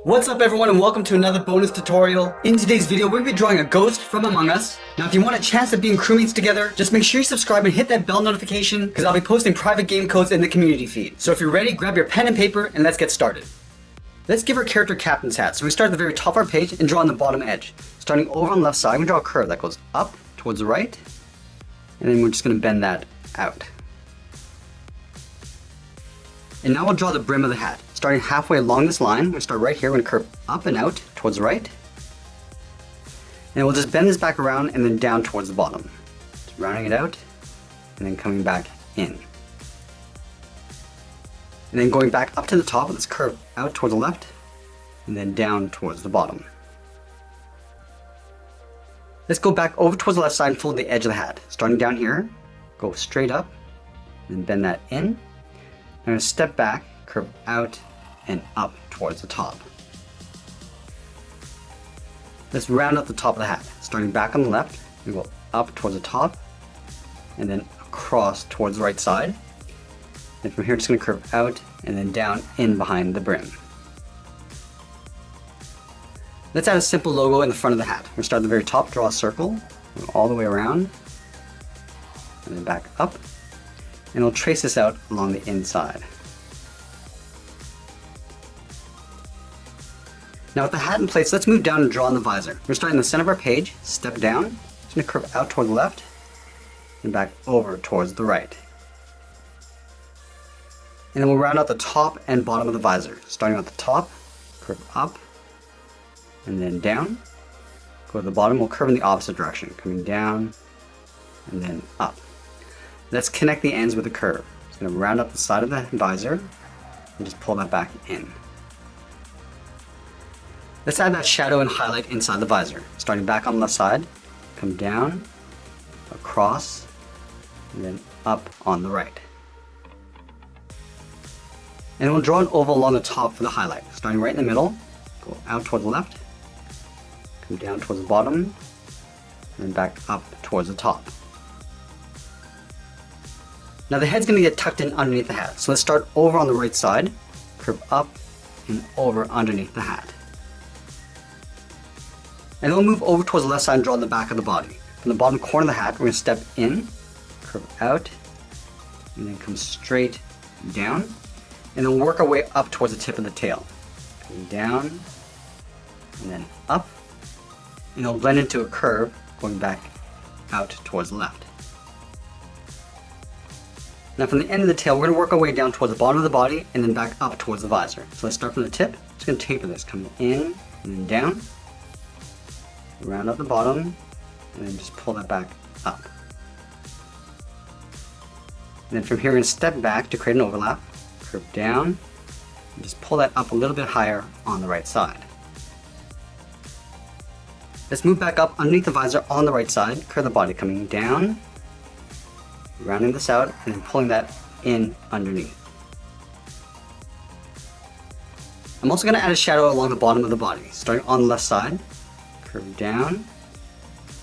What's up everyone and welcome to another bonus tutorial. In today's video we're going to be drawing a ghost from Among Us. Now if you want a chance at being crewmates together, just make sure you subscribe and hit that bell notification because I'll be posting private game codes in the community feed. So if you're ready, grab your pen and paper and let's get started. Let's give our character captain's hat. So we start at the very top of our page and draw on the bottom edge. Starting over on the left side, we draw a curve that goes up towards the right, and then we're just going to bend that out. And now we'll draw the brim of the hat. Starting halfway along this line, we'll start right here, we're going to curve up and out towards the right. And we'll just bend this back around and then down towards the bottom. Just rounding it out, and then coming back in. And then going back up to the top, let's curve out towards the left, and then down towards the bottom. Let's go back over towards the left side and fold the edge of the hat. Starting down here, go straight up, and bend that in. I'm going to step back, curve out, and up towards the top. Let's round up the top of the hat. Starting back on the left, we go up towards the top, and then across towards the right side. And from here, just going to curve out and then down in behind the brim. Let's add a simple logo in the front of the hat. We'll start at the very top, draw a circle, go all the way around, and then back up. And we'll trace this out along the inside. Now with the hat in place, let's move down and draw on the visor. We're starting in the center of our page, step down, just going to curve out toward the left, and back over towards the right. And then we'll round out the top and bottom of the visor. Starting at the top, curve up, and then down. Go to the bottom, we'll curve in the opposite direction, coming down, and then up. Let's connect the ends with a curve. Just going to round up the side of the visor, and just pull that back in. Let's add that shadow and highlight inside the visor. Starting back on the left side, come down, across, and then up on the right. And then we'll draw an oval along the top for the highlight. Starting right in the middle, go out towards the left, come down towards the bottom, and then back up towards the top. Now the head's going to get tucked in underneath the hat. So let's start over on the right side, curve up and over underneath the hat. And then we'll move over towards the left side and draw the back of the body. From the bottom corner of the hat, we're going to step in, curve out, and then come straight down. And then work our way up towards the tip of the tail. Coming down, and then up. And it'll blend into a curve, going back out towards the left. Now from the end of the tail, we're going to work our way down towards the bottom of the body, and then back up towards the visor. So let's start from the tip. Just going to taper this, coming in, and then down. Round up the bottom, and then just pull that back up. And then from here, we're going to step back to create an overlap, curve down, and just pull that up a little bit higher on the right side. Let's move back up underneath the visor on the right side, curve the body coming down, rounding this out, and then pulling that in underneath. I'm also going to add a shadow along the bottom of the body, starting on the left side. Curve down.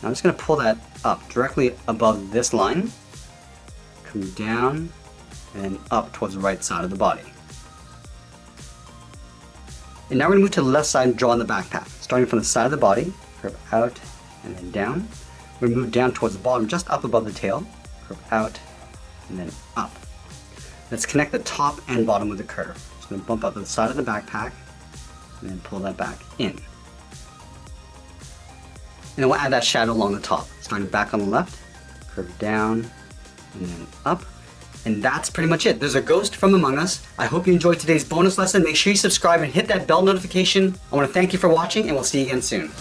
Now I'm just going to pull that up directly above this line, come down, and then up towards the right side of the body. And now we're going to move to the left side and draw on the backpack. Starting from the side of the body, curve out and then down. We're going to move down towards the bottom, just up above the tail, curve out and then up. Let's connect the top and bottom with the curve. Just going to bump up to the side of the backpack and then pull that back in. And then we'll add that shadow along the top. Starting back on the left, curve down, and then up. And that's pretty much it. There's a ghost from Among Us. I hope you enjoyed today's bonus lesson. Make sure you subscribe and hit that bell notification. I want to thank you for watching, and we'll see you again soon.